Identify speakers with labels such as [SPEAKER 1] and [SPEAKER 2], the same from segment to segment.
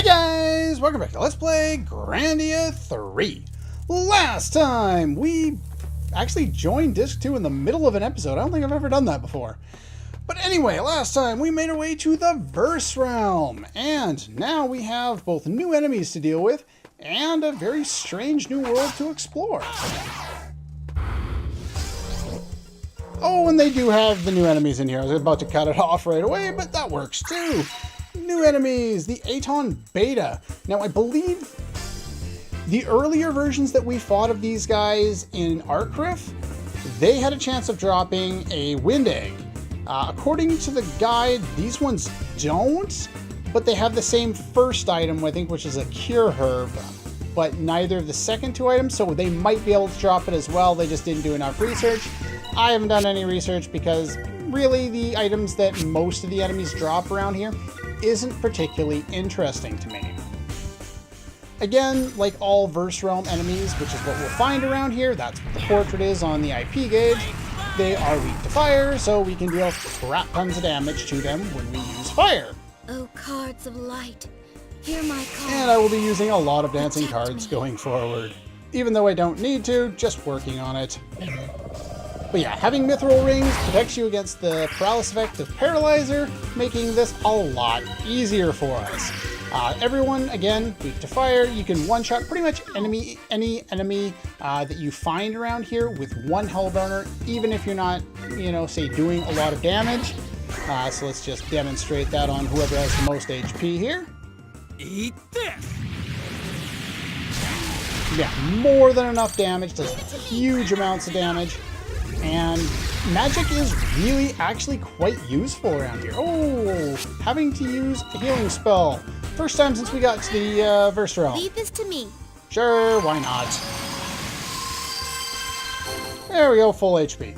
[SPEAKER 1] Hey guys! Welcome back to Let's Play Grandia 3. Last time, we actually joined Disc 2 in the middle of an episode. I don't think I've ever done that before. But anyway, last time we made our way to the Verse Realm. And now we have both new enemies to deal with and a very strange new world to explore. Oh, and they do have the new enemies in here. I was about to cut it off right away, but that works too. New enemies, the Aton Beta. Now, I believe the earlier versions that we fought of these guys in Arcriff, they had a chance of dropping a Wind Egg. According to the guide, these ones don't, but they have the same first item, I think, which is a Cure Herb, but neither of the second two items, so they might be able to drop it as well. They just didn't do enough research. I haven't done any research because really the items that most of the enemies drop around here isn't particularly interesting to me. Again, like all Verse Realm enemies, which is what we'll find around here, that's what the portrait is on the IP gauge, they are weak to fire, so we can deal crap tons of damage to them when we use fire.
[SPEAKER 2] Oh, cards of light, hear my call.
[SPEAKER 1] And I will be using a lot of dancing cards going forward. Even though I don't need to, just working on it. But yeah, having Mithril Rings protects you against the paralysis effect of Paralyzer, making this a lot easier for us. Everyone, again, weak to fire. You can one-shot pretty much any enemy that you find around here with one Hellburner, even if you're not, say doing a lot of damage. So let's just demonstrate that on whoever has the most HP here.
[SPEAKER 3] Eat this!
[SPEAKER 1] Yeah, more than enough damage, does huge amounts of damage. And magic is really actually quite useful around here. Oh, having to use a healing spell. First time since we got to the Verse Realm.
[SPEAKER 2] Leave this to me.
[SPEAKER 1] Sure, why not? There we go, full HP.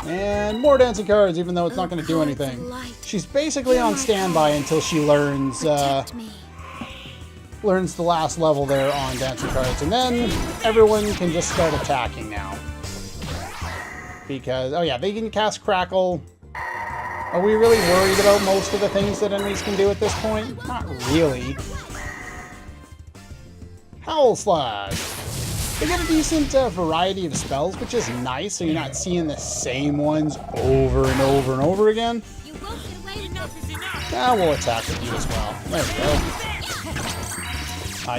[SPEAKER 1] And more dancing cards, even though it's not going to do anything. She's basically on standby until she learns learns the last level there on dancing cards. And then everyone can just start attacking now. Because, oh yeah, they can cast Crackle. Are we really worried about most of the things that enemies can do at this point? Not really. Howl Slash. They get a decent variety of spells, which is nice, so you're not seeing the same ones over and over and over again.
[SPEAKER 2] You won't get away enough is enough.
[SPEAKER 1] Now we'll attack with you as well. There we go.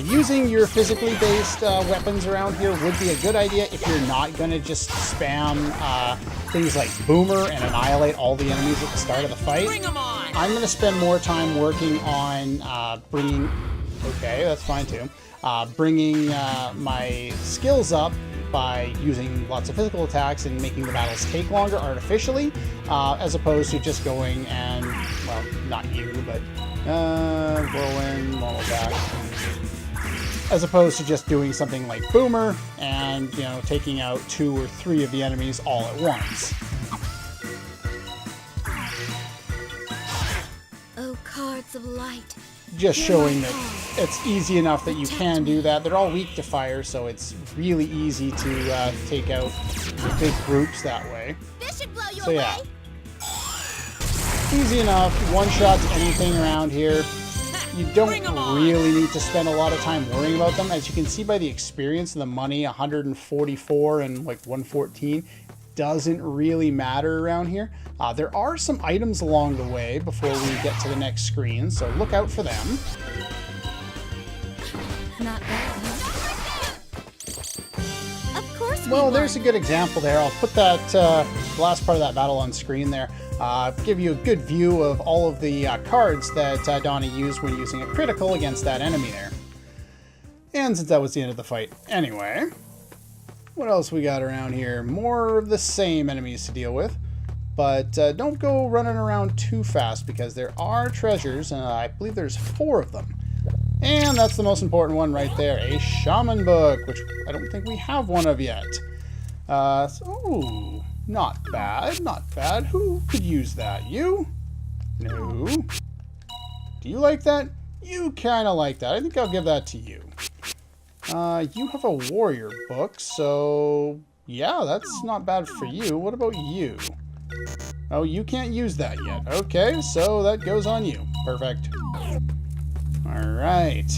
[SPEAKER 1] Using your physically based weapons around here would be a good idea if you're not going to just spam things like Boomer and annihilate all the enemies at the start of the fight.
[SPEAKER 3] Bring 'em on!
[SPEAKER 1] I'm going to spend more time working on bringing... Okay, that's fine too. Bringing my skills up by using lots of physical attacks and making the battles take longer artificially, as opposed to just going and, well, not you, but whirlwind, normal attack. As opposed to just doing something like Boomer and, taking out 2 or 3 of the enemies all at once.
[SPEAKER 2] Oh, cards of light.
[SPEAKER 1] Just showing that it's easy enough that you can do that. They're all weak to fire, so it's really easy to take out big groups that way.
[SPEAKER 2] This should blow you
[SPEAKER 1] So yeah,
[SPEAKER 2] away.
[SPEAKER 1] easy enough. One shot to anything around here. You don't
[SPEAKER 3] Bring 'em on.
[SPEAKER 1] really need to spend a lot of time worrying about them. As you can see by the experience and the money, 144 and like 114 doesn't really matter around here. There are some items along the way before we get to the next screen, so look out for them.
[SPEAKER 2] Not bad, huh? Of course.
[SPEAKER 1] Well, there's a good example there. I'll put that last part of that battle on screen there. Give you a good view of all of the cards that Donnie used when using a critical against that enemy there. And since that was the end of the fight. Anyway, what else we got around here? More of the same enemies to deal with. But don't go running around too fast because there are treasures, and I believe there's 4 of them. And that's the most important one right there, a Shaman Book, which I don't think we have one of yet. So, not bad, not bad. Who could use that? You? No. Do you like that? You kind of like that. I think I'll give that to you. You have a Warrior Book, so yeah, that's not bad for you. What about you? Oh, you can't use that yet. Okay, so that goes on you. Perfect. Alright.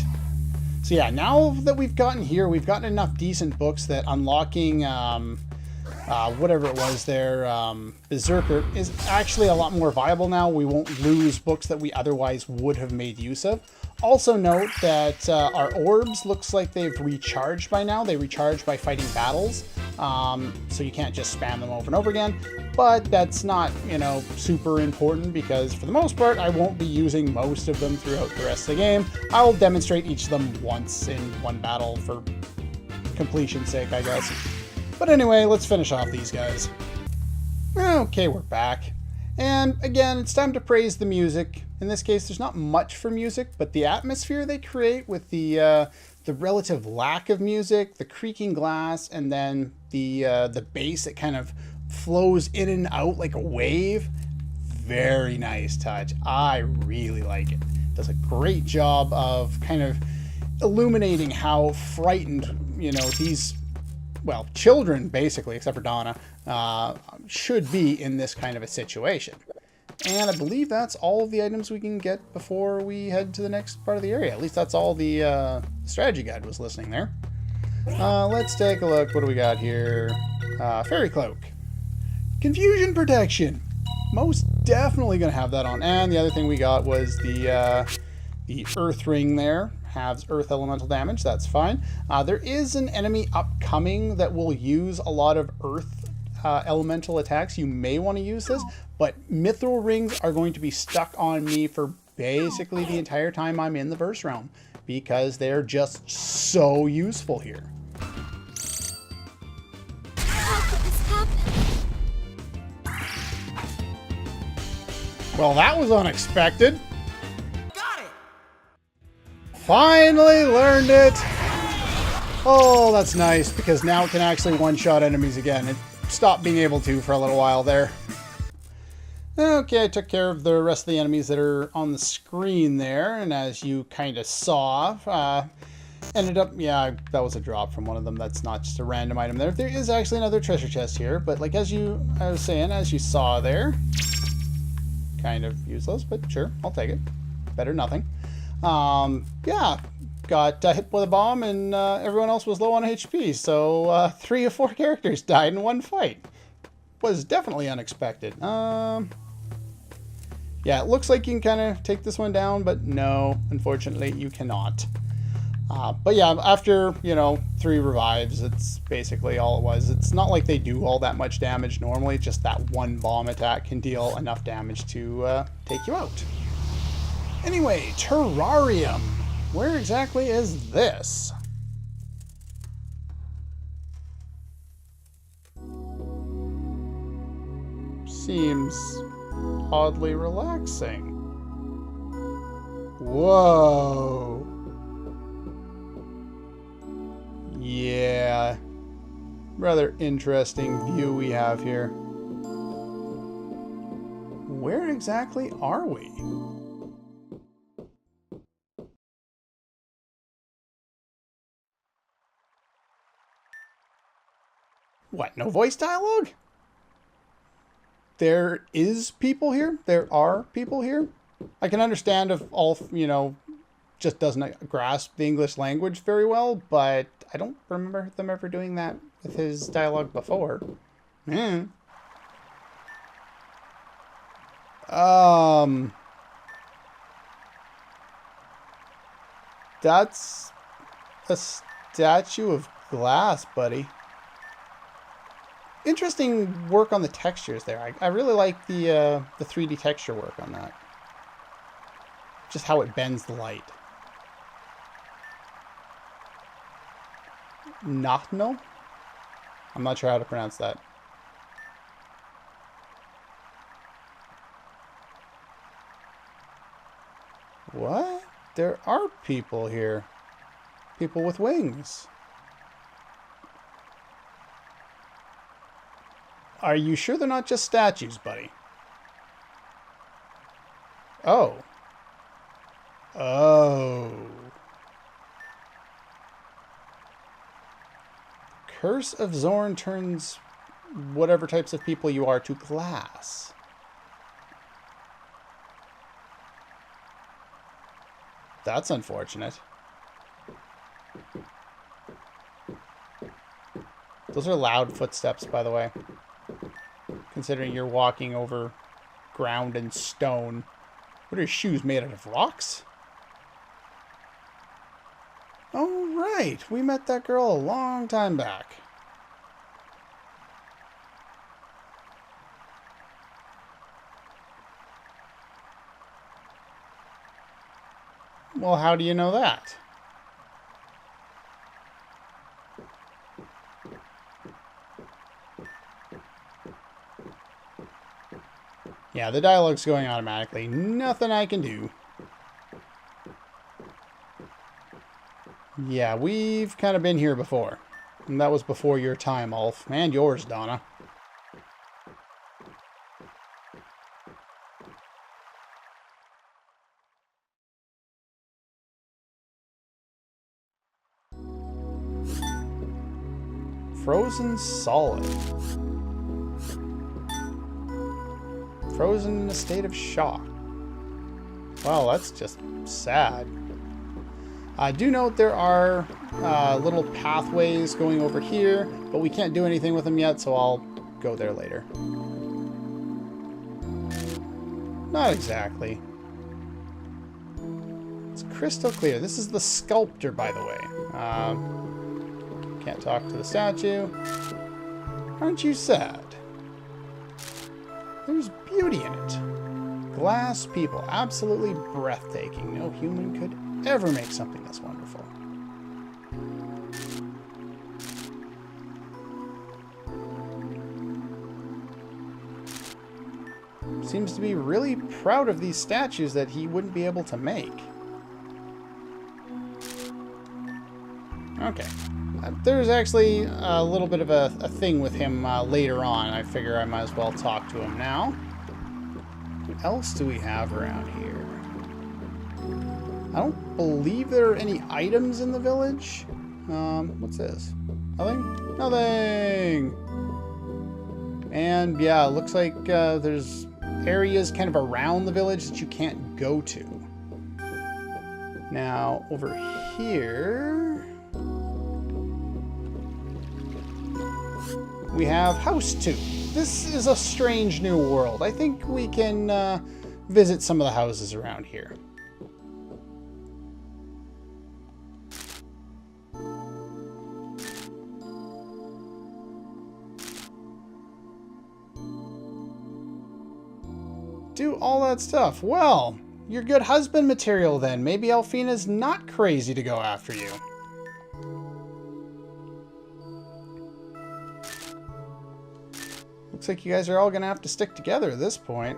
[SPEAKER 1] So yeah, now that we've gotten here, we've gotten enough decent books that unlocking whatever it was there, Berserker, is actually a lot more viable now. We won't lose books that we otherwise would have made use of. Also note that our orbs looks like they've recharged by now. They recharge by fighting battles, so you can't just spam them over and over again. But that's not, you know, super important because for the most part, I won't be using most of them throughout the rest of the game. I'll demonstrate each of them once in one battle for completion's sake, I guess. But anyway, let's finish off these guys. Okay, we're back. And again, it's time to praise the music. In this case, there's not much for music, but the atmosphere they create with the relative lack of music, the creaking glass, and then the bass that kind of flows in and out like a wave. Very nice touch. I really like it. Does a great job of kind of illuminating how frightened, you know, these, well, children, basically, except for Donna, should be in this kind of a situation. And I believe that's all of the items we can get before we head to the next part of the area. At least that's all the strategy guide was listening there. Let's take a look. What do we got here? Fairy Cloak. Confusion Protection. Most definitely going to have that on. And the other thing we got was the Earth Ring there. Halves Earth Elemental damage. That's fine. There is an enemy upcoming that will use a lot of Earth elemental attacks. You may want to use this, but Mithril Rings are going to be stuck on me for basically the entire time I'm in the Verse Realm because they're just so useful here.
[SPEAKER 2] How could this happen?
[SPEAKER 1] Well, that was unexpected.
[SPEAKER 3] Got it!
[SPEAKER 1] Finally learned it. Oh, that's nice because now it can actually one-shot enemies again. It stopped being able to for a little while there. Okay, I took care of the rest of the enemies that are on the screen there, and as you kind of saw, ended up, yeah, that was a drop from one of them. That's not just a random item there. There is actually another treasure chest here, but like I was saying, as you saw there, kind of useless, but sure, I'll take it. Better nothing. Yeah, got hit with a bomb and everyone else was low on HP, so 3 of 4 characters died in one fight. Was definitely unexpected. Yeah, it looks like you can kind of take this one down, but no, unfortunately you cannot. But yeah, after, you know, 3 revives, it's basically all it was. It's not like they do all that much damage normally, just that one bomb attack can deal enough damage to take you out. Anyway, Terrarium. Where exactly is this? Seems oddly relaxing. Whoa. Yeah. Rather interesting view we have here. Where exactly are we? What, no voice dialogue? There is people here? There are people here? I can understand if Ulf, you know, just doesn't grasp the English language very well, but I don't remember them ever doing that with his dialogue before. That's a statue of glass, buddy. Interesting work on the textures there. I really like the 3D texture work on that. Just how it bends the light. Nathno? I'm not sure how to pronounce that. What? There are people here. People with wings. Are you sure they're not just statues, buddy? Oh. Oh. Curse of Zorn turns whatever types of people you are to glass. That's unfortunate. Those are loud footsteps, by the way. Considering you're walking over ground and stone. What are your shoes made out of? Rocks? Oh, right. We met that girl a long time back. Well, how do you know that? Yeah, the dialogue's going automatically. Nothing I can do. Yeah, we've kind of been here before. And that was before your time, Ulf. And yours, Donna. Frozen solid. Frozen in a state of shock. Well, that's just sad. I do note there are little pathways going over here, but we can't do anything with them yet, so I'll go there later. Not exactly. It's crystal clear. This is the sculptor, by the way. Can't talk to the statue. Aren't you sad? There's beauty in it. Glass people, absolutely breathtaking. No human could ever make something this wonderful. Seems to be really proud of these statues that he wouldn't be able to make. Okay. There's actually a little bit of a thing with him later on. I figure I might as well talk to him now. What else do we have around here? I don't believe there are any items in the village. What's this? Nothing? Nothing! And yeah, it looks like there's areas kind of around the village that you can't go to. Now, over here... we have House 2. This is a strange new world. I think we can visit some of the houses around here. Do all that stuff. Well, you're good husband material then. Maybe Alfina's not crazy to go after you. Looks like you guys are all gonna have to stick together at this point.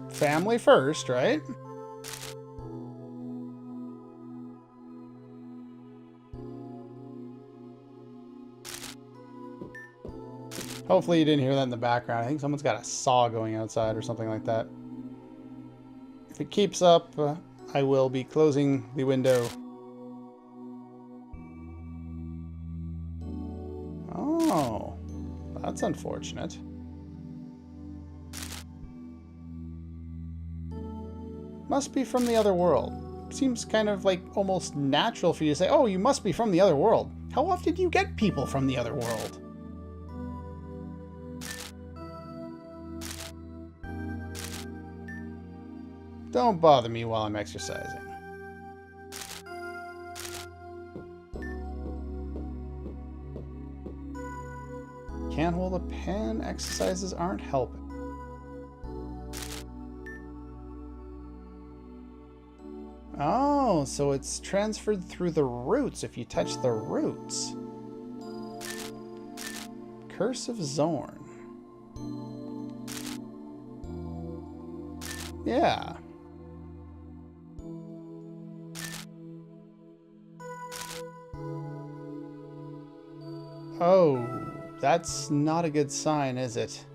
[SPEAKER 1] Family first, right? Hopefully you didn't hear that in the background. I think someone's got a saw going outside or something like that. If it keeps up, I will be closing the window. Oh, that's unfortunate. Must be from the other world. Seems kind of like almost natural for you to say, oh, you must be from the other world. How often do you get people from the other world? Don't bother me while I'm exercising. Can't hold a pen. Exercises aren't helping. Oh, so it's transferred through the roots if you touch the roots. Curse of Zorn. Yeah. Oh, that's not a good sign, is it?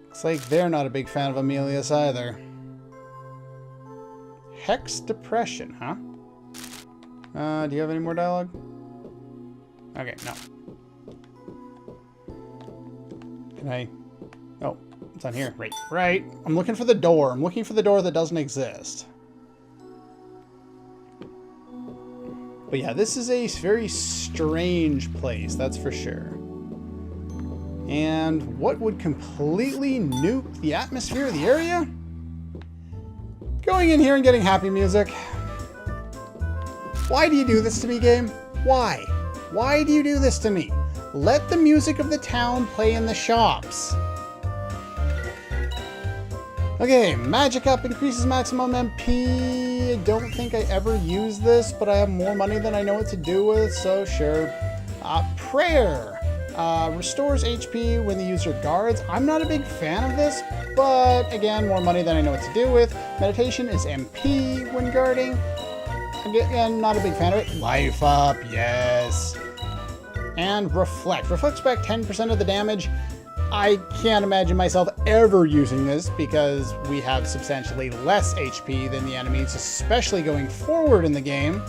[SPEAKER 1] Looks like they're not a big fan of Amelius either. Hex Depression, huh? Do you have any more dialogue? Okay, no. Can I... Oh, it's on here. Right. I'm looking for the door. I'm looking for the door that doesn't exist. But yeah, this is a very strange place, that's for sure. And what would completely nuke the atmosphere of the area? Going in here and getting happy music. Why do you do this to me, game? Why? Why do you do this to me? Let the music of the town play in the shops. Okay, Magic Up increases maximum MP. I don't think I ever use this, but I have more money than I know what to do with, so sure. Prayer. Restores HP when the user guards. I'm not a big fan of this, but again, more money than I know what to do with. Meditation is MP when guarding. Again, not a big fan of it. Life Up, yes. And Reflect. Reflects back 10% of the damage. I can't imagine myself ever using this because we have substantially less HP than the enemies, especially going forward in the game.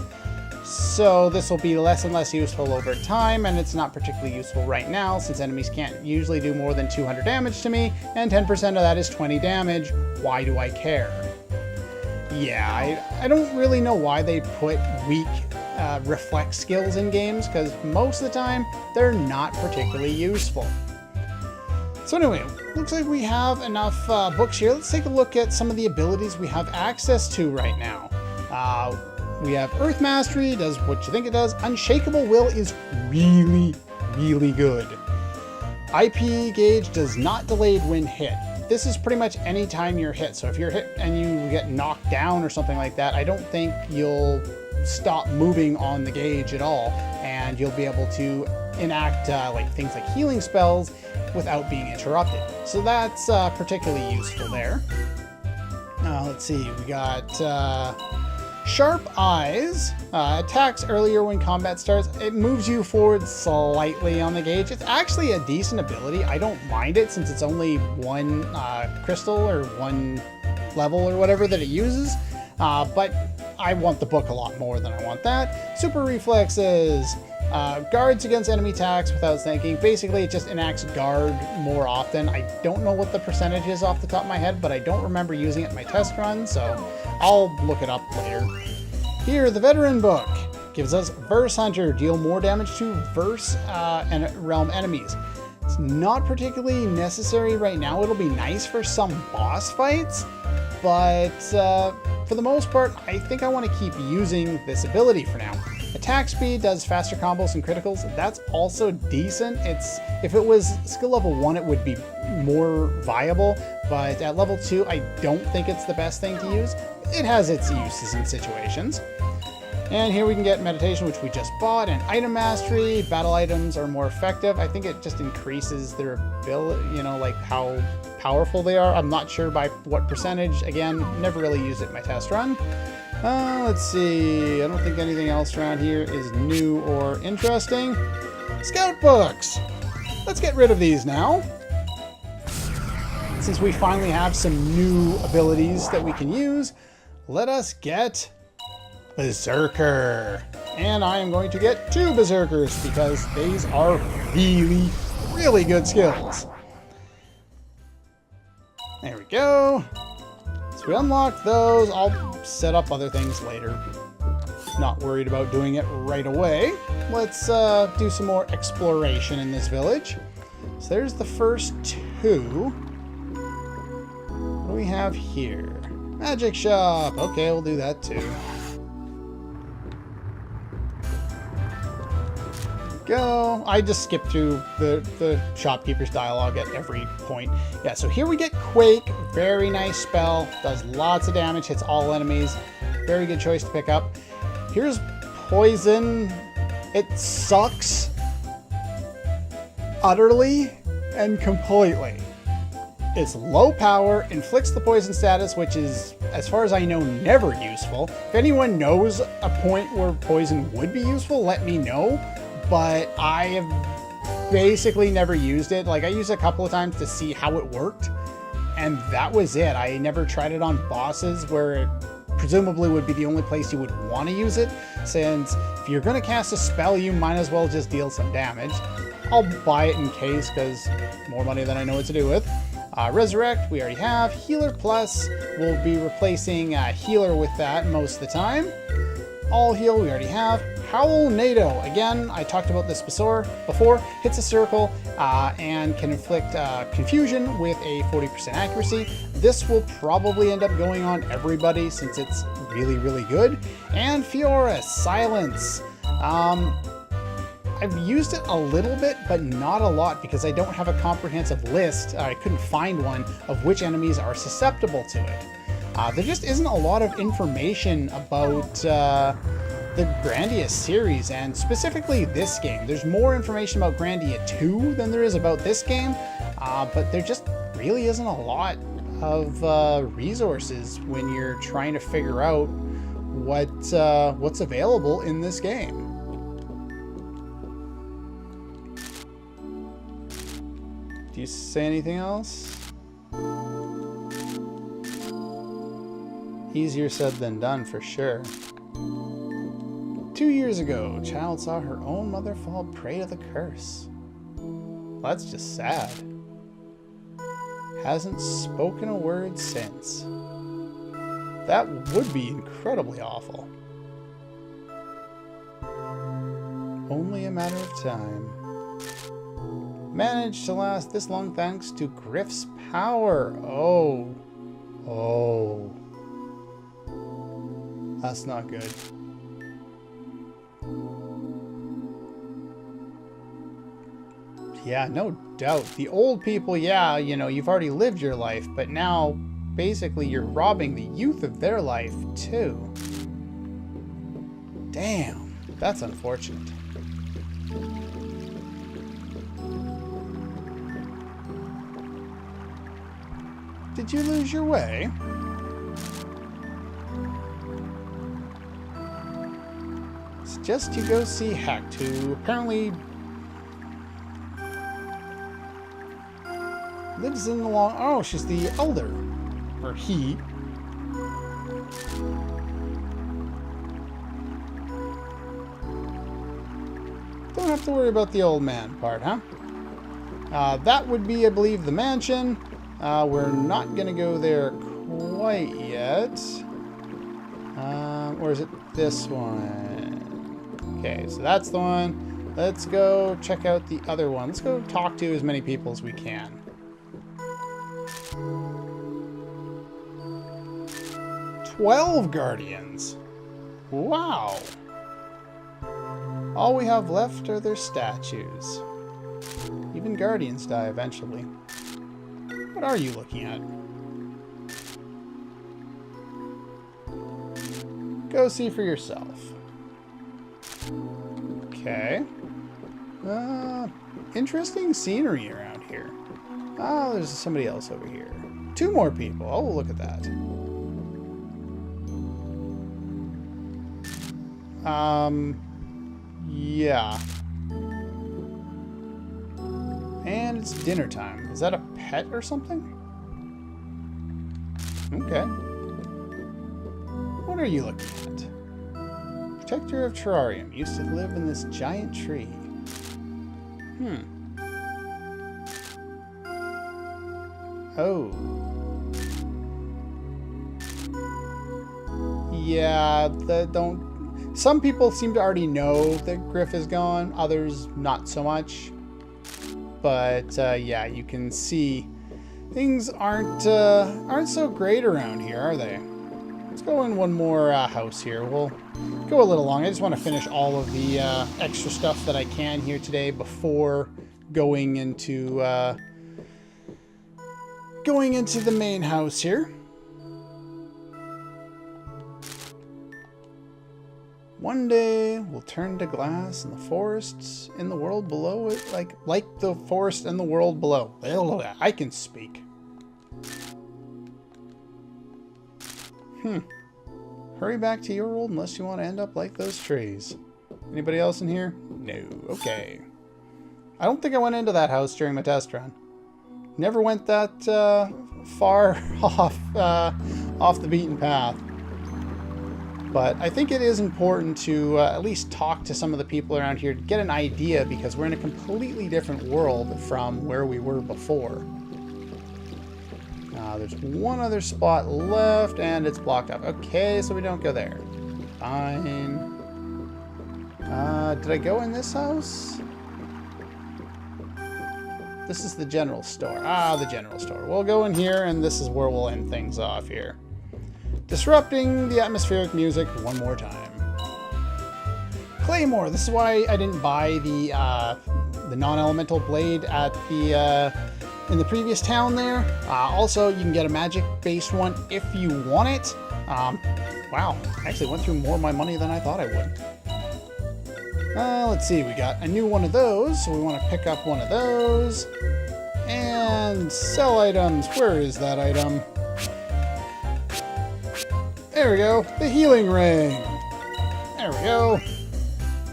[SPEAKER 1] So this will be less and less useful over time, and it's not particularly useful right now since enemies can't usually do more than 200 damage to me, and 10% of that is 20 damage. Why do I care? Yeah, I don't really know why they put weak reflect skills in games, because most of the time they're not particularly useful. So anyway, looks like we have enough books here. Let's take a look at some of the abilities we have access to right now. We have Earth Mastery, does what you think it does. Unshakable Will is really, really good. IP Gauge does not delayed when hit. This is pretty much any time you're hit. So if you're hit and you get knocked down or something like that, I don't think you'll stop moving on the gauge at all, and you'll be able to enact like things like healing spells without being interrupted. So that's particularly useful there. Let's see, we got Sharp Eyes. Attacks earlier when combat starts. It moves you forward slightly on the gauge. It's actually a decent ability. I don't mind it since it's only one crystal or one level or whatever that it uses. But I want the book a lot more than I want that. Super Reflexes. Guards against enemy attacks without thinking. Basically, it just enacts guard more often. I don't know what the percentage is off the top of my head, but I don't remember using it in my test run, so I'll look it up later. Here, the Veteran Book gives us Verse Hunter. Deal more damage to Verse and realm enemies. It's not particularly necessary right now. It'll be nice for some boss fights, but for the most part, I think I want to keep using this ability for now. Attack speed does faster combos and criticals. That's also decent. If it was skill level 1, it would be more viable, but at level 2, I don't think it's the best thing to use. It has its uses and situations. And here we can get Meditation, which we just bought, and Item Mastery. Battle items are more effective. I think it just increases their ability, you know, like how powerful they are. I'm not sure by what percentage. Again, never really used it in my test run. Let's see. I don't think anything else around here is new or interesting. Scout books. Let's get rid of these now. Since we finally have some new abilities that we can use, let us get Berserker. And I am going to get 2 Berserkers because these are really, really good skills. There we go. So we unlock those. I'll set up other things later. Not worried about doing it right away. Let's do some more exploration in this village. So there's the first 2. What do we have here? Magic shop. Okay, we'll do that too. Go. I just skipped through the shopkeeper's dialogue at every point. Yeah, so here we get Quake. Very nice spell. Does lots of damage. Hits all enemies. Very good choice to pick up. Here's Poison. It sucks utterly and completely. It's low power, inflicts the poison status, which is, as far as I know, never useful. If anyone knows a point where poison would be useful, let me know. But I have basically never used it. Like, I used it a couple of times to see how it worked, and that was it. I never tried it on bosses where it presumably would be the only place you would want to use it, since if you're going to cast a spell, you might as well just deal some damage. I'll buy it in case, because more money than I know what to do with. Resurrect, we already have. Healer Plus, we'll be replacing Healer with that most of the time. All Heal, we already have. Howl NATO, again, I talked about this before. Hits a circle and can inflict confusion with a 40% accuracy. This will probably end up going on everybody since it's really, really good. And Fiora, Silence. I've used it a little bit, but not a lot because I don't have a comprehensive list. I couldn't find one of which enemies are susceptible to it. There just isn't a lot of information about the Grandia series, and specifically this game. There's more information about Grandia 2 than there is about this game, but there just really isn't a lot of resources when you're trying to figure out what's available in this game. Do you say anything else? Easier said than done, for sure. 2 years ago, child saw her own mother fall prey to the curse. Well, that's just sad. Hasn't spoken a word since. That would be incredibly awful. Only a matter of time. Managed to last this long thanks to Griff's power. Oh. That's not good. Yeah, no doubt. The old people, yeah, you know, you've already lived your life, but now, basically, you're robbing the youth of their life, too. Damn, that's unfortunate. Did you lose your way? Suggest you go see Hecht, who apparently lives in the long... Oh, she's the elder. Or he. Don't have to worry about the old man part, huh? That would be, I believe, the mansion. We're not going to go there quite yet. Or is it this one? Okay, so that's the one. Let's go check out the other one. Let's go talk to as many people as we can. 12 guardians. Wow. All we have left are their statues. Even guardians die eventually. What are you looking at? Go see for yourself. Okay. Interesting scenery around here. Oh, there's somebody else over here. 2 more people. Oh, look at that. Yeah. And it's dinner time. Is that a pet or something? Okay. What are you looking at? Protector of Terrarium. Used to live in this giant tree. Oh. Yeah, some people seem to already know that Griff is gone, others not so much. But yeah, you can see things aren't so great around here, are they? Let's go in one more house here. We'll go a little long. I just want to finish all of the extra stuff that I can here today before going into the main house here. One day we'll turn to glass and the forests in the world below it, like the forest in the world below. I can speak. Hurry back to your world unless you want to end up like those trees. Anybody else in here? No. Okay. I don't think I went into that house during my test run. Never went that far off the beaten path. But I think it is important to at least talk to some of the people around here to get an idea, because we're in a completely different world from where we were before. There's one other spot left, and it's blocked up. Okay, so we don't go there. Fine. Did I go in this house? This is the general store. Ah, the general store. We'll go in here, and this is where we'll end things off here. Disrupting the atmospheric music one more time. Claymore. This is why I didn't buy the non-elemental blade at the in the previous town there. Also, you can get a magic-based one if you want it. Wow, I actually went through more of my money than I thought I would. Let's see, we got a new one of those, so we want to pick up one of those. And sell items. Where is that item? There we go, the healing ring. There we go.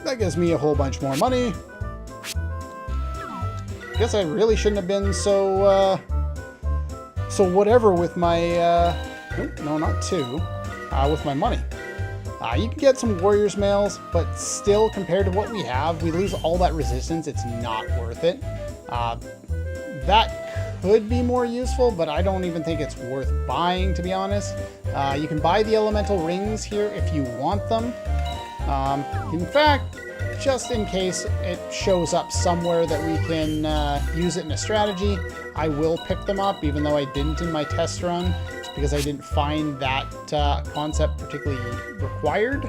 [SPEAKER 1] That gives me a whole bunch more money. Guess I really shouldn't have been so whatever with my, nope, no, not two, with my money. You can get some Warrior's Mails, but still, compared to what we have, we lose all that resistance. It's not worth it. That could be more useful, but I don't even think it's worth buying, to be honest. You can buy the elemental rings here if you want them. In fact, just in case it shows up somewhere that we can use it in a strategy, I will pick them up, even though I didn't in my test run, just because I didn't find that concept particularly required.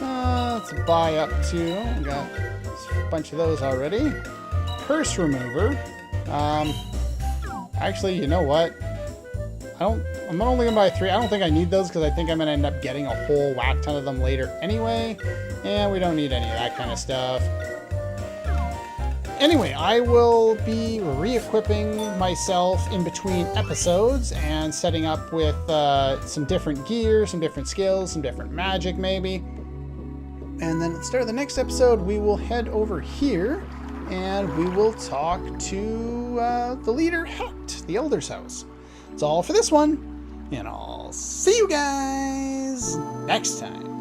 [SPEAKER 1] Let's buy up to, we got a bunch of those already. Curse Remover. Actually, you know what? I'm only gonna buy 3. I don't think I need those because I think I'm gonna end up getting a whole whack ton of them later anyway. And we don't need any of that kind of stuff. Anyway, I will be re-equipping myself in between episodes and setting up with some different gear, some different skills, some different magic maybe. And then at the start of the next episode, we will head over here and we will talk to the leader, Hecht, the Elder's house. That's all for this one, and I'll see you guys next time.